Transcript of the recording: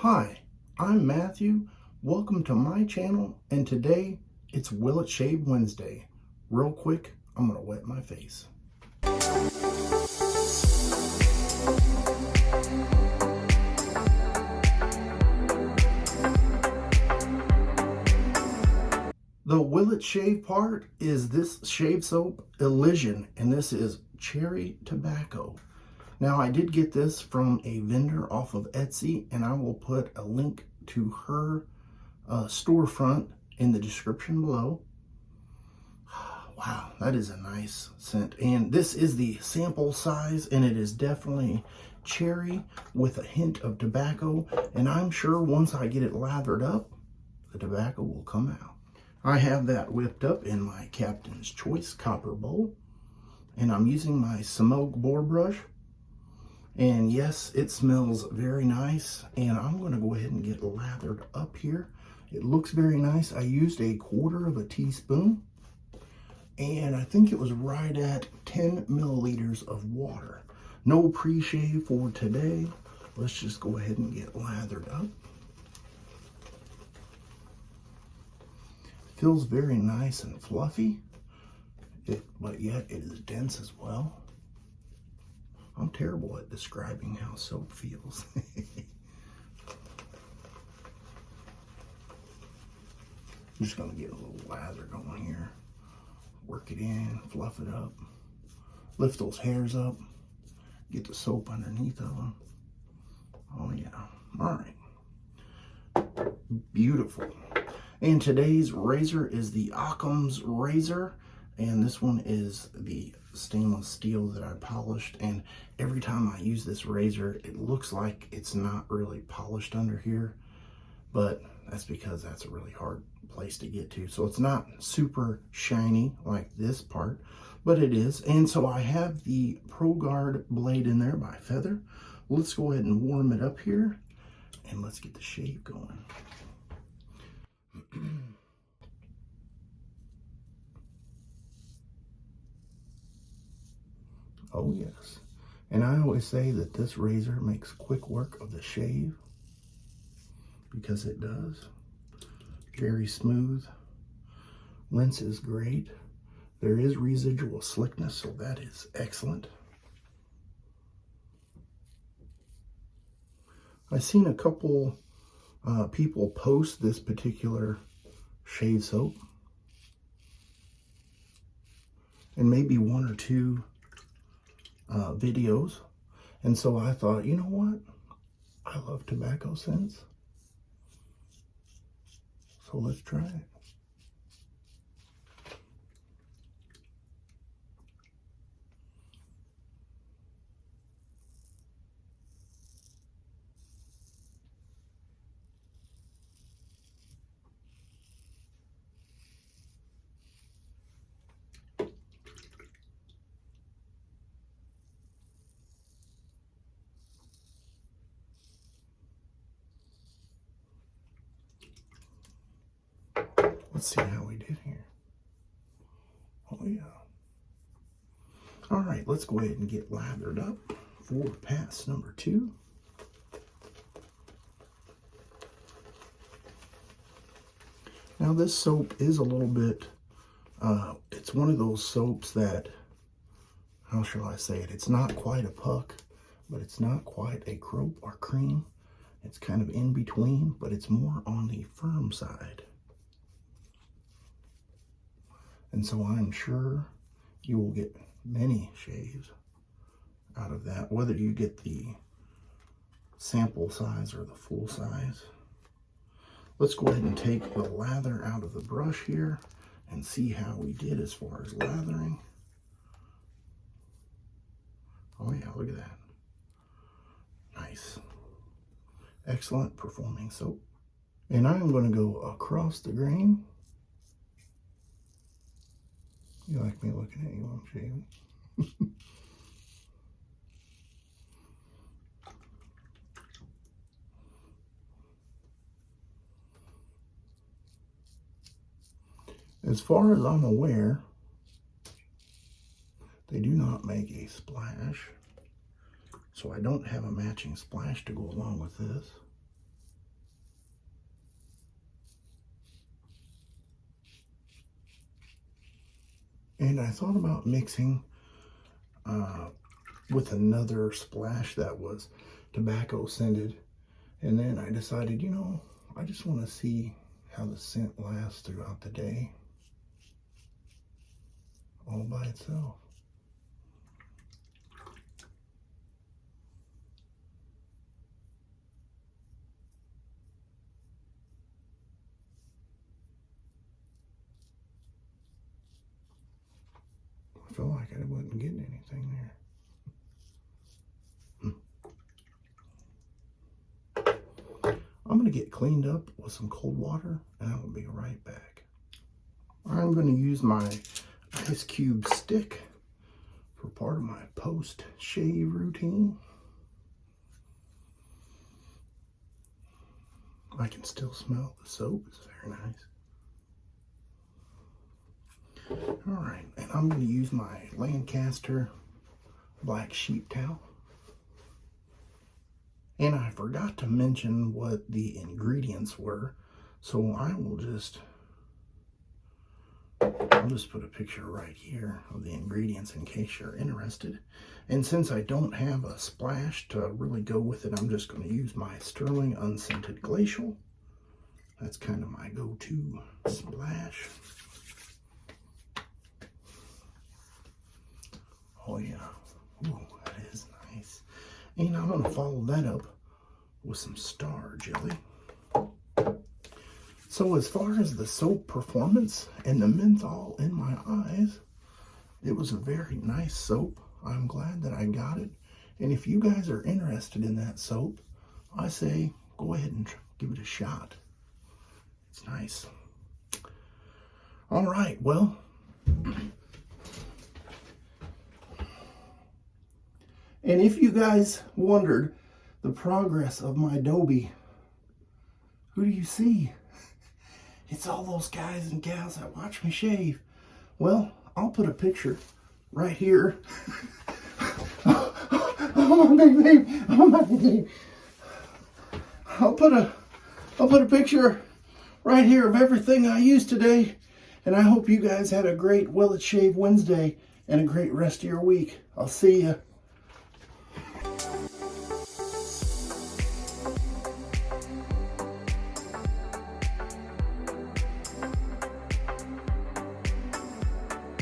Hi, I'm Matthew. Welcome to my channel, and today it's Will It Shave Wednesday. Real quick, I'm gonna wet my face. The Will It Shave part is this shave soap, Elysian, and this is Cherie Tobacco. Now, I did get this from a vendor off of Etsy, and I will put a link to her storefront in the description below. Wow, that is a nice scent. And this is the sample size, and it is definitely cherry with a hint of tobacco. And I'm sure once I get it lathered up, the tobacco will come out. I have that whipped up in my Captain's Choice copper bowl, and I'm using my Semouge Boar brush. And yes, it smells very nice, and I'm going to go ahead and get lathered up here. It looks very nice. I used 1/4 teaspoon, and I think it was right at 10 milliliters of water. No pre-shave for today. Let's just go ahead and get lathered up. Feels very nice and fluffy, but yet it is dense as well. I'm terrible at describing how soap feels. I'm just gonna get a little lather going here. Work it in, fluff it up, lift those hairs up, get the soap underneath of them. Oh yeah, all right. Beautiful. And today's razor is the Occams razor, and this one is the stainless steel that I polished. And every time I use this razor, it looks like it's not really polished under here, but that's because that's a really hard place to get to. So it's not super shiny like this part, but it is. And so I have the Progaurd blade in there by Feather. Let's go ahead and warm it up here, and let's get the shave going. Oh yes, and I always say that this razor makes quick work of the shave, because it does. Very smooth. Rinse is great. There is residual slickness, so that is excellent. I've seen a couple people post this particular shave soap, and maybe 1 or 2 videos, and so I thought, you know what, I love tobacco scents, so let's try it. Let's see how we did here. Oh yeah. All right, let's go ahead and get lathered up for pass number 2. Now this soap is a little bit, it's one of those soaps that, how shall I say it? It's not quite a puck, but it's not quite a crope or cream. It's kind of in between, but it's more on the firm side. And so I'm sure you will get many shaves out of that, whether you get the sample size or the full size. Let's go ahead and take the lather out of the brush here and see how we did as far as lathering. Oh yeah, look at that. Nice. Excellent performing soap. And I'm going to go across the grain. You like me looking at you while I'm shaving? As far as I'm aware, they do not make a splash, so I don't have a matching splash to go along with this. And I thought about mixing with another splash that was tobacco scented. And then I decided, you know, I just want to see how the scent lasts throughout the day all by itself. I feel like I wasn't getting anything there. I'm going to get cleaned up with some cold water and I will be right back. I'm going to use my ice cube stick for part of my post-shave routine. I can still smell the soap. It's very nice. Alright, and I'm going to use my Lancaster black sheep towel. And I forgot to mention what the ingredients were, so I'll just put a picture right here of the ingredients in case you're interested. And since I don't have a splash to really go with it, I'm just going to use my Stirling Unscented Glacial. That's kind of my go-to splash. Oh yeah, ooh, that is nice. And I'm going to follow that up with some star jelly. So as far as the soap performance and the menthol in my eyes, it was a very nice soap. I'm glad that I got it. And if you guys are interested in that soap, I say go ahead and give it a shot. It's nice. All right, well, and if you guys wondered the progress of my Adobe, who do you see? It's all those guys and gals that watch me shave. Well, I'll put a picture right here. Oh my baby, oh my baby. I'll put a picture right here of everything I used today. And I hope you guys had a great Will It Shave Wednesday and a great rest of your week. I'll see you.